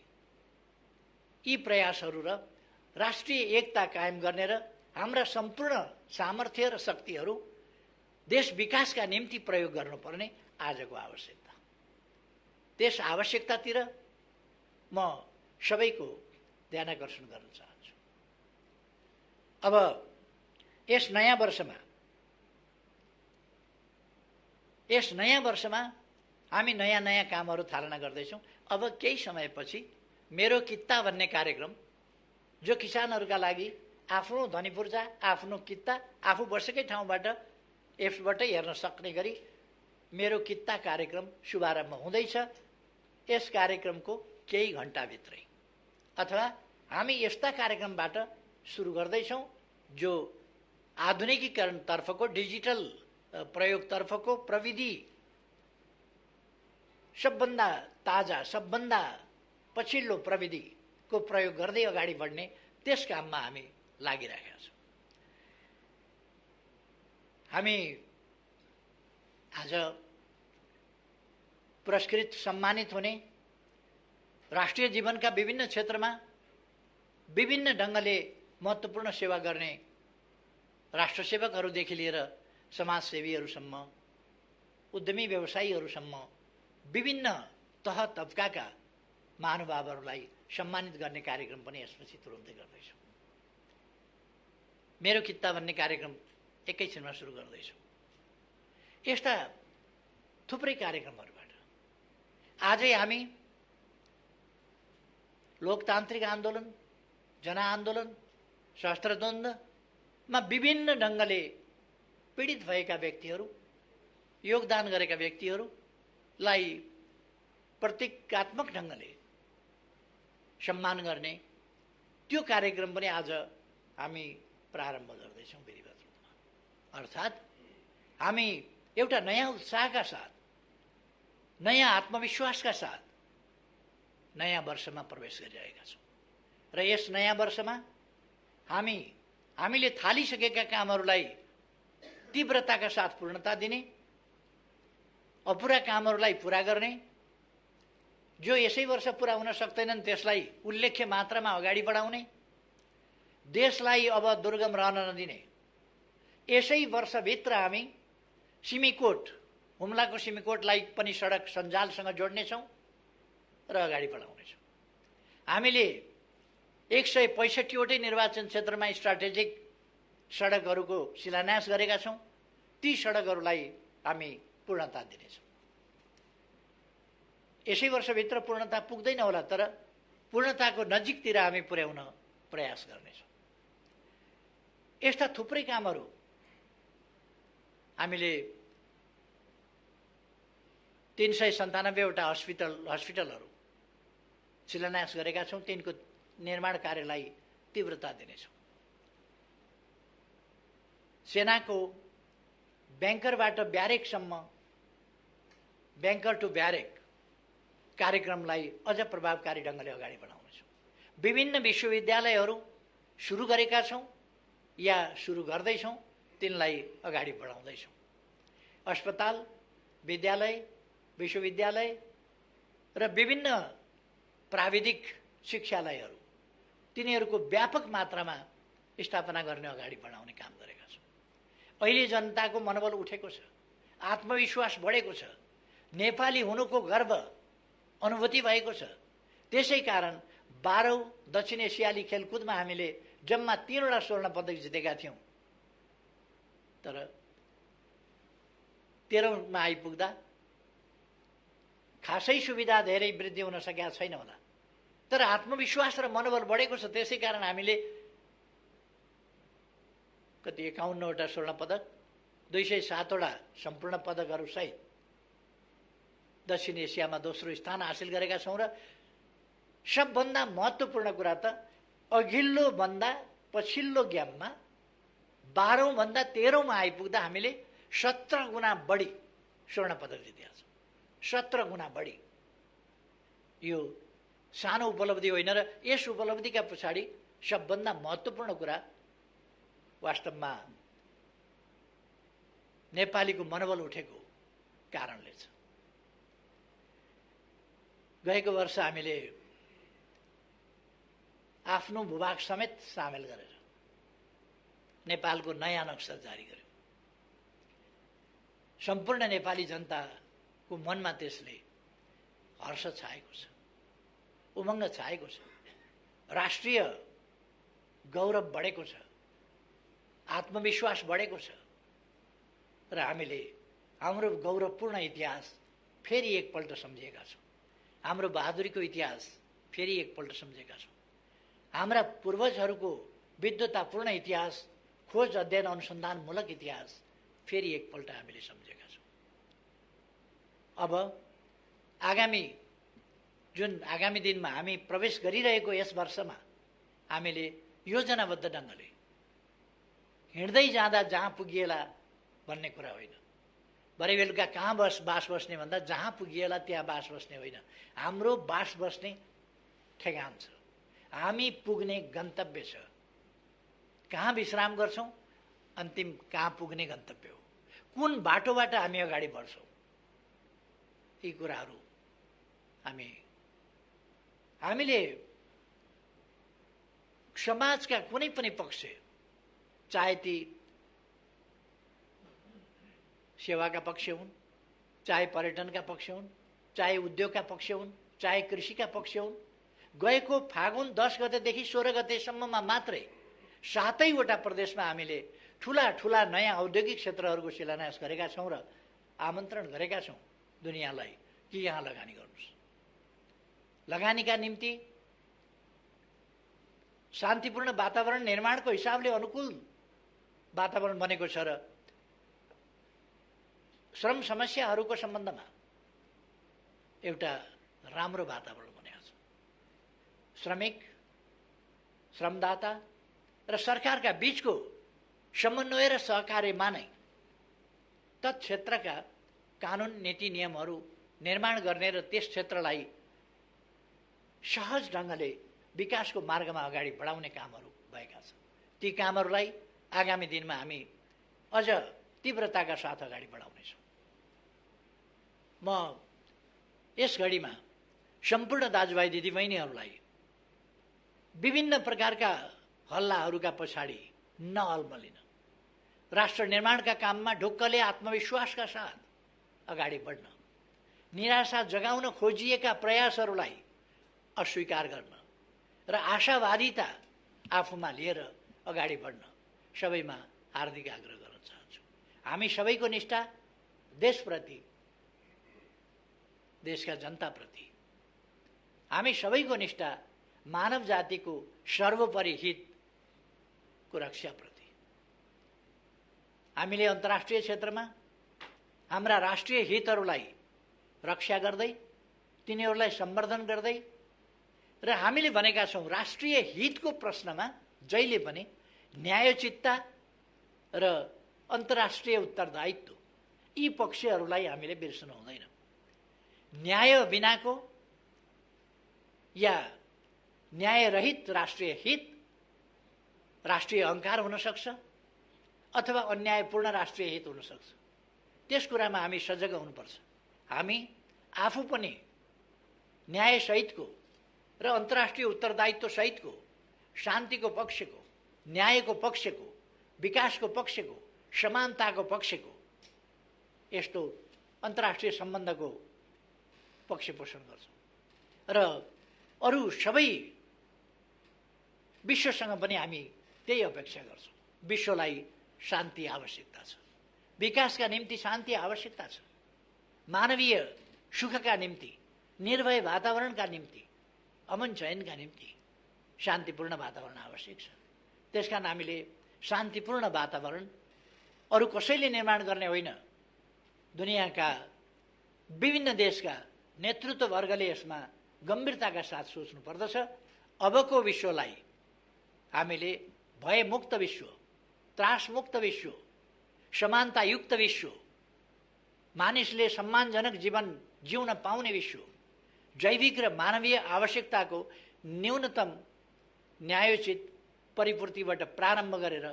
यी प्रयासहरू र राष्ट्रिय एकता कायम गर्ने र हाम्रा सम्पूर्ण सामर्थ्य र शक्तिहरू देश विकासका निम्ति प्रयोग गर्नुपर्ने आजको आवश्यकता। त्यस आवश्यकतातिर म सबैको ध्यानआकर्षण गर्न चाहन्छु। अब यस नयाँ वर्षमा हामी नयाँ कामहरू थालना गर्दैछौँ। अब केही समयपछि मेरो कित्ता भन्ने कार्यक्रम, जो किसानहरूका लागि आफ्नो ध्वनिपूर्जा, आफ्नो कित्ता आफू बसेकै ठाउँबाट एप्सबाटै हेर्न सक्ने गरी मेरो कित्ता कार्यक्रम शुभारम्भ हुँदैछ। यस कार्यक्रमको केही घण्टाभित्रै अथवा हामी यस्ता कार्यक्रमबाट सुरु गर्दैछौँ जो आधुनिकीकरणतर्फको, डिजिटल प्रयोगतर्फको, प्रविधि सबभन्दा ताजा, सबभन्दा पछिल्लो प्रविधिको प्रयोग गर्दै अगाडि बढ्ने त्यस काममा हामी लागिरहेका छौँ। हामी आज पुरस्कृत, सम्मानित हुने, राष्ट्रिय जीवनका विभिन्न क्षेत्रमा विभिन्न ढङ्गले महत्त्वपूर्ण सेवा गर्ने राष्ट्रसेवकहरूदेखि लिएर समाजसेवीहरूसम्म, उद्यमी व्यवसायीहरूसम्म विभिन्न तह तब्काका महानुभावहरूलाई सम्मानित गर्ने कार्यक्रम पनि यसपछि तुरुन्तै गर्दैछौँ। मेरो कित्ता भन्ने कार्यक्रम एकैछिनमा सुरु गर्दैछौँ। यस्ता थुप्रै कार्यक्रमहरूबाट आजै हामी लोकतान्त्रिक आन्दोलन, जनआन्दोलन, सशस्त्र द्वन्द्वमा विभिन्न ढङ्गले पीडित भएका व्यक्तिहरू, योगदान गरेका व्यक्तिहरूलाई प्रतीकात्मक ढङ्गले सम्मान गर्ने त्यो कार्यक्रम पनि आज हामी प्रारम्भ गर्दैछौँ विधिवत रूपमा। अर्थात् हामी एउटा नयाँ उत्साहका साथ, नयाँ आत्मविश्वासका साथ नयाँ वर्षमा प्रवेश गरिरहेका छौँ र यस नयाँ वर्षमा हामीले थालिसकेका कामहरूलाई तीव्रताका साथ पूर्णता दिने, अपुरा कामहरूलाई पुरा गर्ने, जो यसै वर्ष पुरा हुन सक्दैनन् त्यसलाई उल्लेख्य मात्रामा अगाडि बढाउने, देशलाई अब दुर्गम रहन नदिने। यसै वर्षभित्र हामी सिमीकोट, हुम्लाको सिमीकोटलाई पनि सडक सञ्जालसँग जोड्नेछौँ र अगाडि बढाउनेछौँ। हामीले 165वटै निर्वाचन क्षेत्रमा स्ट्राटेजिक सडकहरूको शिलान्यास गरेका छौँ। ती सडकहरूलाई हामी पूर्णता दिनेछौँ। यसै वर्षभित्र पूर्णता पुग्दैन होला, तर पूर्णताको नजिकतिर हामी पुर्याउन प्रयास गर्नेछौँ। यस्ता थुप्रै कामहरू हामीले 397वटा हस्पिटलहरू शिलान्यास गरेका छौँ। तिनको निर्माण कार्यलाई तीव्रता दिनेछौँ। सेनाको ब्याङ्करबाट ब्यारेकसम्म, ब्याङ्कर टु ब्यारेक कार्यक्रमलाई अझ प्रभावकारी ढङ्गले अगाडि बढाउनेछौँ। विभिन्न विश्वविद्यालयहरू सुरु गरेका छौँ या सुरु गर्दैछौँ, तिनलाई अगाडि बढाउँदैछौँ। अस्पताल, विद्यालय, विश्वविद्यालय र विभिन्न प्राविधिक शिक्षालयहरू, तिनीहरूको व्यापक मात्रामा स्थापना गर्ने, अगाडि बढाउने काम गरेका छौँ। अहिले जनताको मनोबल उठेको छ, आत्मविश्वास बढेको छ, नेपाली हुनुको गर्व अनुभूति भएको छ। त्यसै कारण 12औं दक्षिण एसियाली खेलकुदमा हामीले जम्मा 3वटा स्वर्ण पदक जितेका थियौँ, तर 13औंमा आइपुग्दा खासै सुविधा धेरै वृद्धि हुन सकेका छैन होला, तर आत्मविश्वास र मनोबल बढेको छ। त्यसै कारण हामीले कति 51वटा स्वर्ण पदक, 207वटा सम्पूर्ण पदकहरू सहित दक्षिण एसियामा दोस्रो स्थान हासिल गरेका छौँ। र सबभन्दा महत्त्वपूर्ण कुरा त अघिल्लो भन्दा पछिल्लो गेममा 12औं भन्दा 13औंमा आइपुग्दा हामीले 17 गुणा बढी स्वर्ण पदक जितेका छौँ। 17 गुणा बढी। यो सानो उपलब्धि होइन र यस उपलब्धिका पछाडि सबभन्दा महत्त्वपूर्ण कुरा वास्तवमा नेपालीको मनोबल उठेको कारणले छ। गएको वर्ष हामीले आफ्नो भूभाग समेत सामेल गरेर नेपालको नयाँ नक्सा जारी गर्यौँ। सम्पूर्ण नेपाली जनताको मनमा त्यसले हर्ष छाएको छ, उमङ्ग छाएको छ, राष्ट्रिय गौरव बढेको छ, आत्मविश्वास बढेको छ र हामीले हाम्रो गौरवपूर्ण इतिहास फेरि एकपल्ट सम्झेका छौँ। हाम्रो बहादुरीको इतिहास फेरि एकपल्ट सम्झेका छौँ। हाम्रा पूर्वजहरूको विद्वतापूर्ण इतिहास, खोज अध्ययन अनुसन्धानमूलक इतिहास फेरि एकपल्ट हामीले सम्झेका छौँ। अब आगामी दिनमा हामी प्रवेश गरिरहेको यस वर्षमा हामीले योजनाबद्ध ढङ्गले हिँड्दै जाँदा जहाँ पुगिएला भन्ने कुरा होइन, भरे बेलुका कहाँ बास बस्ने भन्दा जहाँ पुगिएला त्यहाँ बास बस्ने होइन। हाम्रो बास बस्ने ठेगान छ, हामी पुग्ने गन्तव्य छ। कहाँ विश्राम गर्छौँ, अन्तिम कहाँ पुग्ने गन्तव्य हो, कुन बाटोबाट हामी अगाडि बढ्छौँ, यी कुराहरू हामीले समाजका कुनै पनि पक्ष, चाहे ती सेवाका पक्ष हुन्, चाहे पर्यटनका पक्ष हुन्, चाहे उद्योगका पक्ष हुन्, चाहे कृषिका पक्ष हुन्, गएको फागुन 10 गतेदेखि 16 गतेसम्ममा मात्रै 7वटा प्रदेशमा हामीले ठुला ठुला नयाँ औद्योगिक क्षेत्रहरूको शिलान्यास गरेका छौँ र आमन्त्रण गरेका छौँ दुनियाँलाई कि यहाँ लगानी गर्नुहोस्। लगानीका निम्ति शान्तिपूर्ण वातावरण निर्माणको हिसाबले अनुकूल वातावरण बनेको छ र श्रम समस्याहरूको सम्बन्धमा एउटा राम्रो वातावरण बनेको छ। श्रमिक, श्रमदाता र सरकारका बीचको समन्वय र सहकार्यमा नै तत्क्षेत्रका कानुन, नीति, नियमहरू निर्माण गर्ने र त्यस क्षेत्रलाई सहज ढङ्गले विकासको मार्गमा अगाडि बढाउने कामहरू भएका छन्। ती कामहरूलाई आगामी दिनमा हामी अझ तीव्रताका साथ अगाडि बढाउनेछौँ। म यस घडीमा सम्पूर्ण दाजुभाइ दिदीबहिनीहरूलाई विभिन्न प्रकारका हल्लाहरूका पछाडि नअल्मलिन, राष्ट्र निर्माणका काममा ढुक्कले आत्मविश्वासका साथ अगाडि बढ्न, निराशा जगाउन खोजिएका प्रयासहरूलाई अस्वीकार गर्न र आशावादिता आफूमा लिएर अगाडि बढ्न सबैमा हार्दिक आग्रह गर्न चाहन्छु। हामी सबैको निष्ठा देशप्रति, देशका जनताप्रति, हामी सबैको निष्ठा मानव जातिको सर्वोपरि हितको रक्षाप्रति। हामीले अन्तर्राष्ट्रिय क्षेत्रमा हाम्रा राष्ट्रिय हितहरूलाई रक्षा गर्दै, तिनीहरूलाई सम्वर्धन गर्दै र हामीले भनेका छौँ राष्ट्रिय हितको प्रश्नमा जहिले पनि न्यायोचितता र अन्तर्राष्ट्रिय उत्तरदायित्व, यी पक्षहरूलाई हामीले बिर्सनु हुँदैन। न्याय बिनाको या न्यायरहित राष्ट्रिय हित राष्ट्रिय अहङ्कार हुन सक्छ अथवा अन्यायपूर्ण राष्ट्रिय हित हुन सक्छ। त्यस कुरामा हामी सजग हुनुपर्छ। हामी आफू पनि न्यायसहितको र अन्तर्राष्ट्रिय उत्तरदायित्व सहितको, शान्तिको पक्षको, न्यायको पक्षको, विकासको पक्षको, समानताको पक्षको यस्तो अन्तर्राष्ट्रिय सम्बन्धको पक्ष पोषण गर्छौँ र अरू सबै विश्वसँग पनि हामी त्यही अपेक्षा गर्छौँ। विश्वलाई शान्ति आवश्यकता छ, विकासका निम्ति शान्ति आवश्यकता छ, मानवीय सुखका निम्ति, निर्भय वातावरणका निम्ति, अमन चयनका निम्ति शान्तिपूर्ण वातावरण आवश्यक छ। त्यसकारण हामीले शान्तिपूर्ण वातावरण अरू कसैले निर्माण गर्ने होइन, दुनियाँका विभिन्न देशका नेतृत्ववर्गले यसमा गम्भीरताका साथ सोच्नु पर्दछ। अबको विश्वलाई हामीले भयमुक्त विश्व, त्रासमुक्त विश्व, समानतायुक्त विश्व, मानिसले सम्मानजनक जीवन जिउन पाउने विश्व, जैविक र मानवीय आवश्यकताको न्यूनतम न्यायोचित परिपूर्तिबाट प्रारम्भ गरेर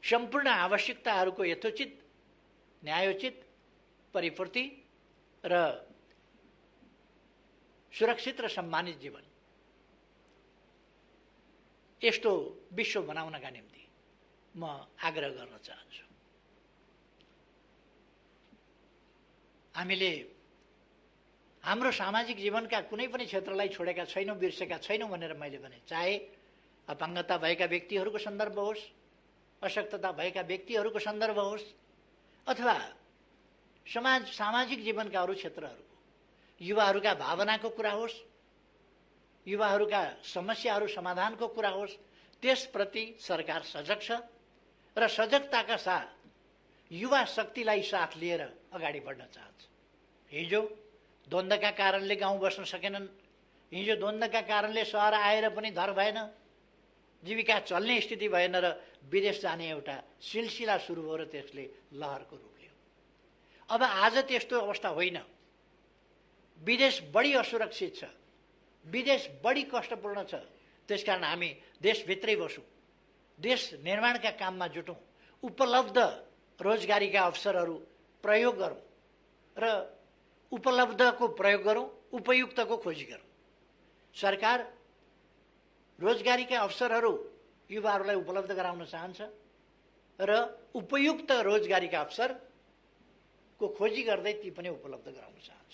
सम्पूर्ण आवश्यकताहरूको यथोचित न्यायोचित परिपूर्ति र सुरक्षित र सम्मानित जीवन, यस्तो विश्व बनाउनका निम्ति म आग्रह गर्न चाहन्छु। हामीले हाम्रो सामाजिक जीवनका कुनै पनि क्षेत्रलाई छोडेका छैनौँ, बिर्सेका छैनौँ भनेर मैले भने। चाहे अपाङ्गता भएका व्यक्तिहरूको सन्दर्भ होस्, अशक्तता भएका व्यक्तिहरूको सन्दर्भ होस्, अथवा सामाजिक जीवनका अरू क्षेत्रहरूको, युवाहरूका भावनाको कुरा होस्, युवाहरूका समस्याहरू समाधानको कुरा होस्, त्यसप्रति सरकार सजग छ र सजगताका साथ युवा शक्तिलाई साथ लिएर अगाडि बढ्न चाहन्छ। हिजो द्वन्द्वका कारणले गाउँ बस्न सकेनन्, हिजो द्वन्द्वका कारणले सहर आएर पनि धर भएन, जीविका चल्ने स्थिति भएन र विदेश जाने एउटा सिलसिला सुरु भयो र त्यसले लहरको रूप लियो। अब आज त्यस्तो अवस्था होइन। विदेश बढी असुरक्षित छ, विदेश बढी कष्टपूर्ण छ। त्यसकारण हामी देशभित्रै बसौँ, देश निर्माणका काममा जुटौँ, उपलब्ध रोजगारीका अवसरहरू प्रयोग गरौँ र उपलब्धको प्रयोग गरौँ, उपयुक्तको खोजी गरौँ। सरकार रोजगारीका अवसरहरू युवाहरूलाई उपलब्ध गराउन चाहन्छ र उपयुक्त रोजगारीका अवसरको खोजी गर्दै ती पनि उपलब्ध गराउन चाहन्छ।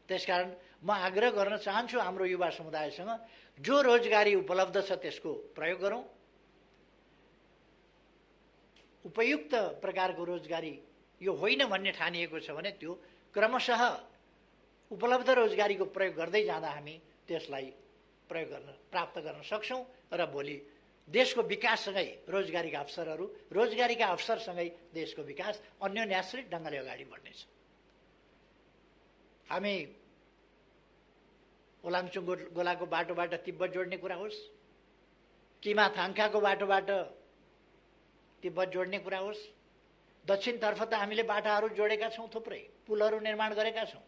त्यसकारण म आग्रह गर्न चाहन्छु हाम्रो युवा समुदायसँग, जो रोजगारी उपलब्ध छ त्यसको प्रयोग गरौँ। उपयुक्त प्रकारको रोजगारी यो होइन भन्ने ठानिएको छ भने त्यो क्रमशः उपलब्ध रोजगारीको प्रयोग गर्दै जाँदा हामी त्यसलाई प्रयोग गर्न प्राप्त गर्न सक्छौँ र भोलि देशको विकाससँगै रोजगारीका अवसरहरू, रोजगारीका अवसरसँगै देशको विकास अन्योन्याश्रित ढङ्गले अगाडि बढ्नेछ। हामी ओलाङचुङ गोलाको बाटोबाट तिब्बत जोड्ने कुरा होस्, किमा थाङ्खाको बाटोबाट तिब्बत जोड्ने कुरा होस्, दक्षिणतर्फ त हामीले बाटाहरू जोडेका छौँ, थुप्रै पुलहरू निर्माण गरेका छौँ।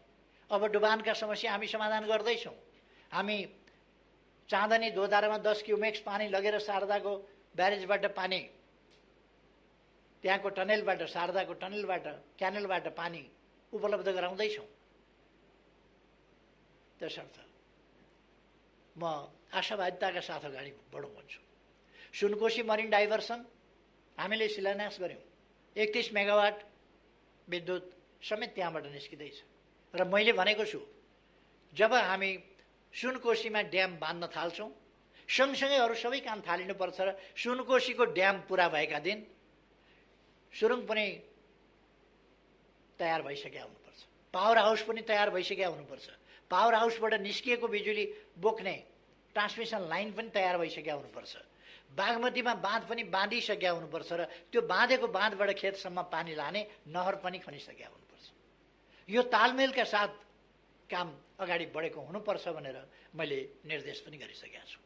अब डुबानका समस्या हामी समाधान गर्दैछौँ। हामी चाँदनी दोधारामा 10 क्युमेक्स पानी लगेर शारदाको ब्यारेजबाट पानी, त्यहाँको टनेलबाट, शारदाको टनेलबाट, क्यानलबाट पानी उपलब्ध गराउँदैछौँ। त्यसर्थ म आशावादिताका साथ अगाडि बढौँ भन्छु। सुनकोशी मरिन डाइभर्सन हामीले शिलान्यास गऱ्यौँ, 31 मेगावाट विद्युत समेत त्यहाँबाट निस्किँदैछ र मैले भनेको छु जब हामी सुनकोशीमा ड्याम बाँध्न थाल्छौँ सँगसँगै अरू सबै काम थालिनुपर्छ र सुनकोशीको ड्याम पुरा भएका दिन सुरुङ पनि तयार भइसकेका हुनुपर्छ, पावर हाउस पनि तयार भइसकेका हुनुपर्छ, पावर हाउसबाट निस्किएको बिजुली बोक्ने ट्रान्समिसन लाइन पनि तयार भइसकेका हुनुपर्छ, बागमतीमा बाँध पनि बाँधिसकेका हुनुपर्छ र त्यो बाँधेको बाँधबाट खेतसम्म पानी लाने नहर पनि खनिसकेका हुनुपर्छ। यो तालमेलका साथ काम अगाडि बढेको हुनुपर्छ भनेर मैले निर्देश पनि गरिसकेका छु।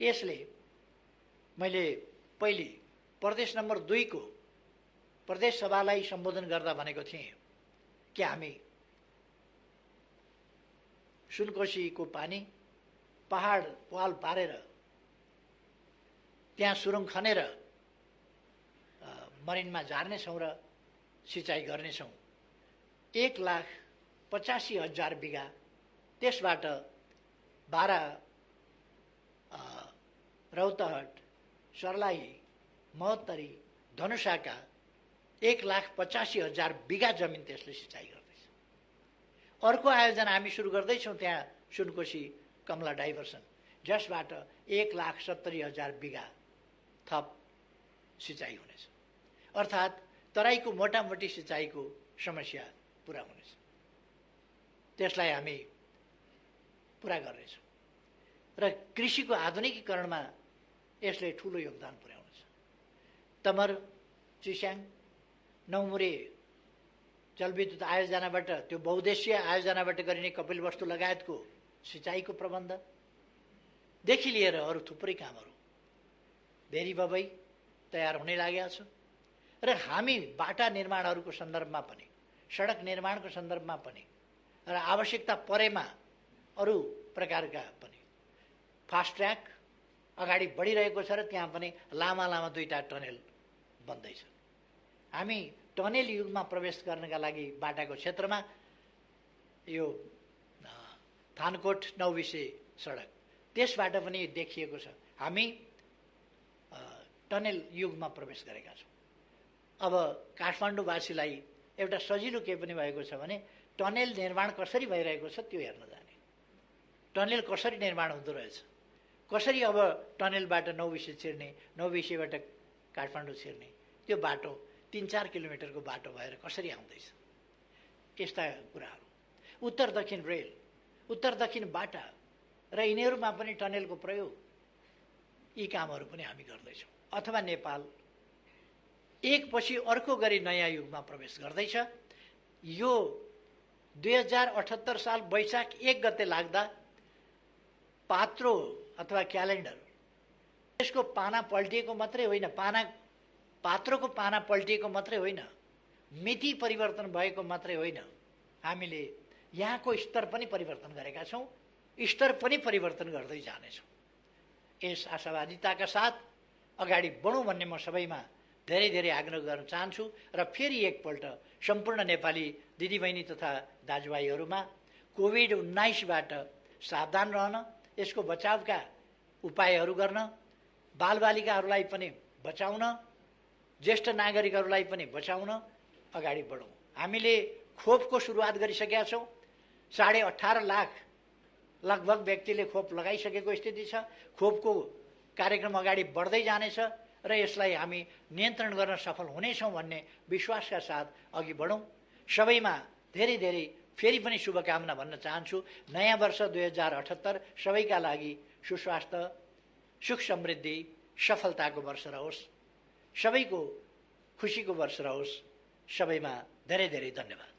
यसले मैले पहिले प्रदेश नम्बर 2 को प्रदेश सभालाई सम्बोधन गर्दा भनेको थिएँ कि हामी सुनकोशीको पानी पहाड पाल पारेर त्यहाँ सुरुङ खनेर मरिनमा झार्नेछौँ र सिँचाइ गर्नेछौँ। 1,85,000 बिघा, त्यसबाट बारा, रौतहट, सर्लाही, महोत्तरी, धनुषाका 1,85,000 बिघा जमिन त्यसले सिँचाइ गर्दैछ। अर्को आयोजना हामी सुरु गर्दैछौँ त्यहाँ सुनकोशी कमला डाइभर्सन, जसबाट 1,70,000 बिघा थप सिँचाइ हुनेछ। अर्थात् तराईको मोटामोटी सिँचाइको समस्या पुरा हुनेछ, त्यसलाई हामी पुरा गर्नेछौँ र कृषिको आधुनिकीकरणमा यसले ठुलो योगदान पुर्याउनेछ। तमर, चिस्याङ, नौमुरे जलविद्युत आयोजनाबाट, त्यो बहुद्देश्य आयोजनाबाट गरिने कपिलवस्तु लगायतको सिँचाइको प्रबन्धदेखि लिएर अरू थुप्रै कामहरू भेरी बबई तयार हुने लागेका छ र हामी बाटा निर्माणहरूको सन्दर्भमा पनि, सडक निर्माणको सन्दर्भमा पनि र आवश्यकता परेमा अरू प्रकारका पनि फास्ट ट्र्याक अगाडि बढिरहेको छ र त्यहाँ पनि लामा लामा 2टा टनेल बन्दैछ। हामी टनेल युगमा प्रवेश गर्नका लागि बाटाको क्षेत्रमा यो थानकोट नौबिसे सडक, त्यसबाट पनि देखिएको छ हामी टनेल युगमा प्रवेश गरेका छौँ। अब काठमाडौँवासीलाई एउटा सजिलो के पनि भएको छ भने टनेल निर्माण कसरी भइरहेको छ त्यो हेर्न जाने, टनेल कसरी निर्माण हुँदो रहेछ, कसरी अब टनेलबाट नौबिसे छिर्ने, नौबिसेबाट काठमाडौँ छिर्ने, त्यो बाटो 3-4 किलोमिटरको बाटो भएर कसरी आउँदैछ, यस्ता कुराहरू। उत्तर दक्षिण रेल, उत्तर दक्षिण बाटा र यिनीहरूमा पनि टनेलको प्रयोग, यी कामहरू पनि हामी गर्दैछौँ। अथवा नेपाल एकपछि अर्को गरी नयाँ युगमा प्रवेश गर्दैछ। यो 2078 साल वैशाख 1 गते लाग्दा पात्रो अथवा क्यालेन्डर यसको पाना पल्टिएको मात्रै होइन, पात्रोको पाना पल्टिएको मात्रै होइन, मिति परिवर्तन भएको मात्रै होइन, हामीले यहाँको स्तर पनि परिवर्तन गरेका छौँ, स्तर पनि परिवर्तन गर्दै जानेछौँ। यस आशावादिताका साथ अगाडि बढौँ भन्ने म सबैमा धेरै धेरै आग्रह गर्न चाहन्छु र फेरि एकपल्ट सम्पूर्ण नेपाली दिदीबहिनी तथा दाजुभाइहरूमा कोभिड-19बाट सावधान रहन, यसको बचावका उपायहरू गर्न, बालबालिकाहरूलाई पनि बचाउन, ज्येष्ठ नागरिकहरूलाई पनि बचाउन अगाडि बढौँ। हामीले खोपको सुरुवात गरिसकेका छौँ। 18.5 लाख लगभग व्यक्तिले खोप लगाइसकेको स्थिति छ। खोपको कार्यक्रम अगाडि बढ्दै जानेछ र यसलाई हामी नियन्त्रण गर्न सफल हुनेछौँ भन्ने विश्वासका साथ अघि बढौँ। सबैमा धेरै धेरै फेरि पनि शुभकामना भन्न चाहन्छु। नयाँ वर्ष 2078 सबैका लागि सुस्वास्थ्य, सुख समृद्धि, सफलताको वर्ष रहोस्, सबैको खुसीको वर्ष रहोस्। सबैमा धेरै धेरै धन्यवाद।